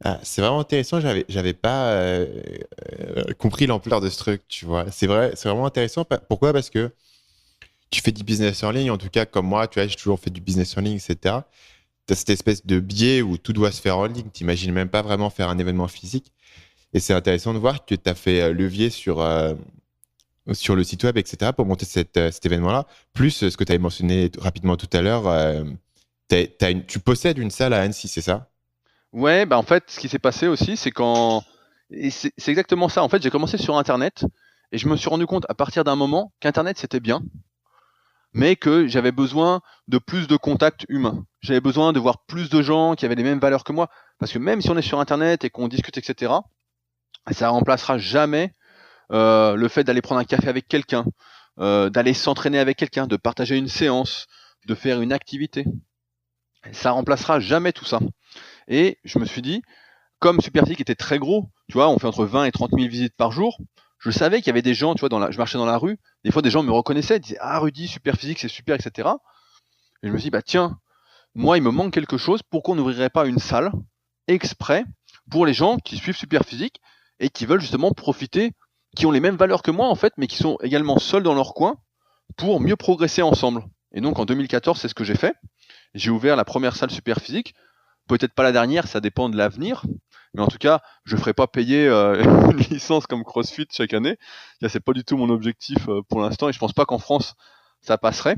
Ah, c'est vraiment intéressant. J'avais pas compris l'ampleur de ce truc, tu vois. C'est vrai, c'est vraiment intéressant. Pourquoi? Parce que tu fais du business en ligne, en tout cas comme moi, tu vois, j'ai toujours fait du business en ligne, etc. Tu as cette espèce de biais où tout doit se faire en ligne. Tu n'imagines même pas vraiment faire un événement physique. Et c'est intéressant de voir que tu as fait levier sur le site web, etc., pour monter cet événement-là. Plus ce que tu avais mentionné rapidement tout à l'heure, tu possèdes une salle à Annecy, c'est ça? Ouais, bah en fait, ce qui s'est passé aussi, c'est quand. Et c'est exactement ça. En fait, j'ai commencé sur Internet et je me suis rendu compte à partir d'un moment qu'Internet c'était bien, mais que j'avais besoin de plus de contacts humains. J'avais besoin de voir plus de gens qui avaient les mêmes valeurs que moi. Parce que même si on est sur Internet et qu'on discute, etc., ça remplacera jamais le fait d'aller prendre un café avec quelqu'un, d'aller s'entraîner avec quelqu'un, de partager une séance, de faire une activité. Ça remplacera jamais tout ça. Et je me suis dit, comme Superphysique était très gros, tu vois, on fait entre 20 et 30 000 visites par jour, je savais qu'il y avait des gens, tu vois, je marchais dans la rue, des fois des gens me reconnaissaient, disaient ah Rudy, Superphysique, c'est super, etc. Et je me suis dit, bah tiens, moi il me manque quelque chose, pourquoi on n'ouvrirait pas une salle exprès pour les gens qui suivent Superphysique et qui veulent justement profiter, qui ont les mêmes valeurs que moi en fait, mais qui sont également seuls dans leur coin pour mieux progresser ensemble. Et donc en 2014, c'est ce que j'ai fait. J'ai ouvert la première salle Superphysique, peut-être pas la dernière, ça dépend de l'avenir. Mais en tout cas, je ne ferai pas payer une licence comme CrossFit chaque année. C'est pas du tout mon objectif pour l'instant et je pense pas qu'en France ça passerait.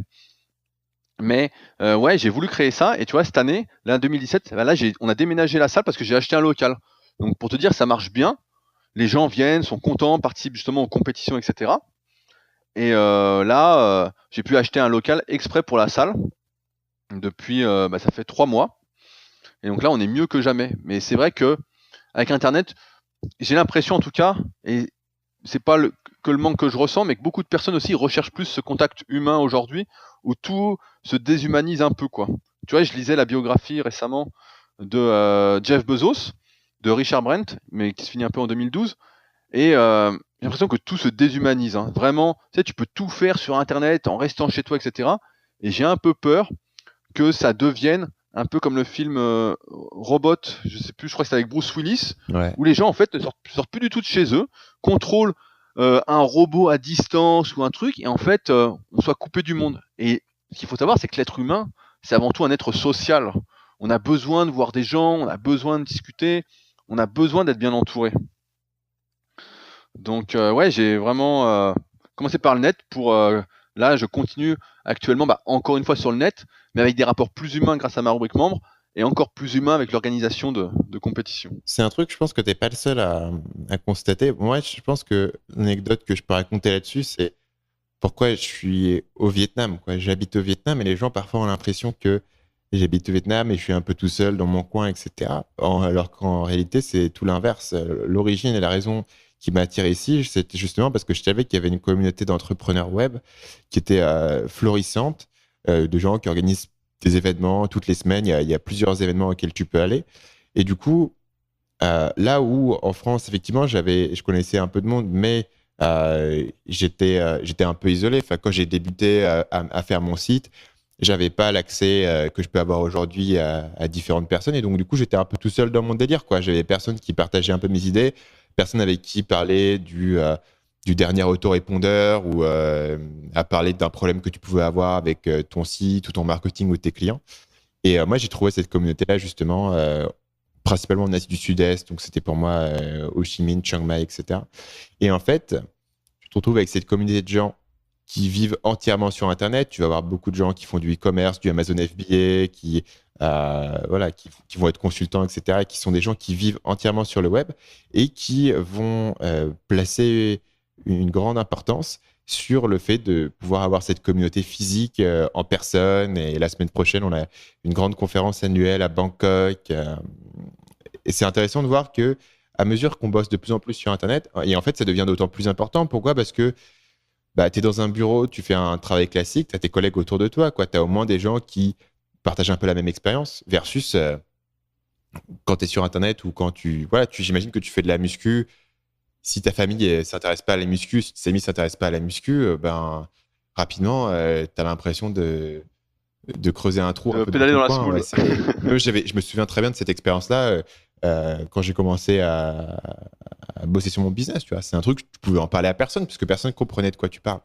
Mais ouais, j'ai voulu créer ça et tu vois cette année, là en 2017, bah, là on a déménagé la salle parce que j'ai acheté un local. Donc pour te dire, ça marche bien. Les gens viennent, sont contents, participent justement aux compétitions, etc. Et là, j'ai pu acheter un local exprès pour la salle depuis, bah, ça fait 3 mois. Et donc là, on est mieux que jamais. Mais c'est vrai que avec Internet, j'ai l'impression en tout cas, et c'est pas que le manque que je ressens, mais que beaucoup de personnes aussi recherchent plus ce contact humain aujourd'hui, où tout se déshumanise un peu, quoi. Tu vois, je lisais la biographie récemment de Jeff Bezos, de Richard Brent, mais qui se finit un peu en 2012, et j'ai l'impression que tout se déshumanise, hein. Vraiment, tu sais, tu peux tout faire sur Internet en restant chez toi, etc. Et j'ai un peu peur que ça devienne un peu comme le film Robot, je sais plus, je crois que c'est avec Bruce Willis, Ouais. où les gens en fait ne sortent plus du tout de chez eux, contrôlent un robot à distance ou un truc, et en fait on soit coupé du monde. Et ce qu'il faut savoir, c'est que l'être humain, c'est avant tout un être social. On a besoin de voir des gens, on a besoin de discuter, on a besoin d'être bien entouré. Donc ouais, j'ai vraiment commencé par le net pour là je continue actuellement encore une fois sur le net, mais avec des rapports plus humains grâce à ma rubrique membre et encore plus humains avec l'organisation de compétitions. C'est un truc, je pense que tu n'es pas le seul à constater. Moi, je pense que l'anecdote que je peux raconter là-dessus, c'est pourquoi je suis au Vietnam, quoi. J'habite au Vietnam et les gens parfois ont l'impression que j'habite au Vietnam et je suis un peu tout seul dans mon coin, etc. Alors qu'en réalité, c'est tout l'inverse. L'origine et la raison qui m'a attiré ici, c'était justement parce que je savais qu'il y avait une communauté d'entrepreneurs web qui était florissante, de gens qui organisent des événements toutes les semaines. Il y a plusieurs événements auxquels tu peux aller. Et du coup, là où en France, effectivement, je connaissais un peu de monde, mais j'étais un peu isolé. Enfin, quand j'ai débuté à faire mon site, j'avais pas l'accès que je peux avoir aujourd'hui à différentes personnes. Et donc, du coup, j'étais un peu tout seul dans mon délire, quoi. J'avais personne qui partageait un peu mes idées, personne avec qui parler du dernier autorépondeur ou à parler d'un problème que tu pouvais avoir avec ton site ou ton marketing ou tes clients. Et moi, j'ai trouvé cette communauté-là, justement, principalement en Asie du Sud-Est. Donc, c'était pour moi Ho Chi Minh, Chiang Mai, etc. Et en fait, tu te retrouves avec cette communauté de gens qui vivent entièrement sur Internet. Tu vas avoir beaucoup de gens qui font du e-commerce, du Amazon FBA, voilà, qui vont être consultants, etc., qui sont des gens qui vivent entièrement sur le web et qui vont placer une grande importance sur le fait de pouvoir avoir cette communauté physique en personne. Et la semaine prochaine, on a une grande conférence annuelle à Bangkok. Et c'est intéressant de voir que à mesure qu'on bosse de plus en plus sur Internet, et en fait, ça devient d'autant plus important. Pourquoi? Parce que bah, tu es dans un bureau, tu fais un travail classique, tu as tes collègues autour de toi, tu as au moins des gens qui partagent un peu la même expérience, versus quand tu es sur Internet ou quand voilà, j'imagine que tu fais de la muscu. Si ta famille ne s'intéresse pas à la muscu, si tes amis ne s'intéressent pas à la muscu, ben, rapidement, tu as l'impression de creuser un trou un De peu dans pédaler ton dans la coin. Ouais, semoule. je me souviens très bien de cette expérience-là. quand j'ai commencé à bosser sur mon business, tu vois. C'est un truc, tu pouvais en parler à personne, puisque personne ne comprenait de quoi tu parles.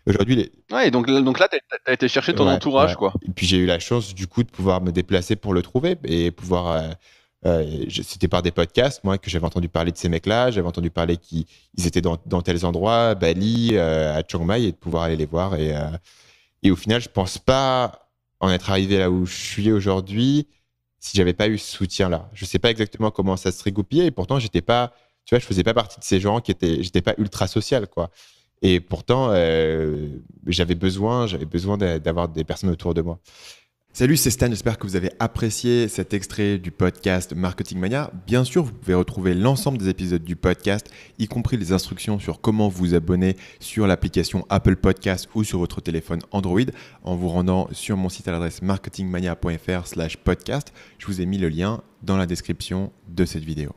Aujourd'hui, Ouais, donc là, t'as été chercher ton ouais, entourage, ouais. quoi. Et puis j'ai eu la chance, du coup, de pouvoir me déplacer pour le trouver et pouvoir. C'était par des podcasts, moi, que j'avais entendu parler de ces mecs-là. J'avais entendu parler qu'ils étaient dans tels endroits, Bali, à Chiang Mai, et de pouvoir aller les voir. Et au final, je pense pas en être arrivé là où je suis aujourd'hui si j'avais pas eu ce soutien-là. Je sais pas exactement comment ça se serait goupillé, et pourtant, j'étais pas, tu vois, je faisais pas partie de ces gens j'étais pas ultra social, quoi. Et pourtant, j'avais besoin d'avoir des personnes autour de moi. Salut, c'est Stan, j'espère que vous avez apprécié cet extrait du podcast Marketing Mania. Bien sûr, vous pouvez retrouver l'ensemble des épisodes du podcast, y compris les instructions sur comment vous abonner sur l'application Apple Podcast ou sur votre téléphone Android en vous rendant sur mon site à l'adresse marketingmania.fr/podcast. Je vous ai mis le lien dans la description de cette vidéo.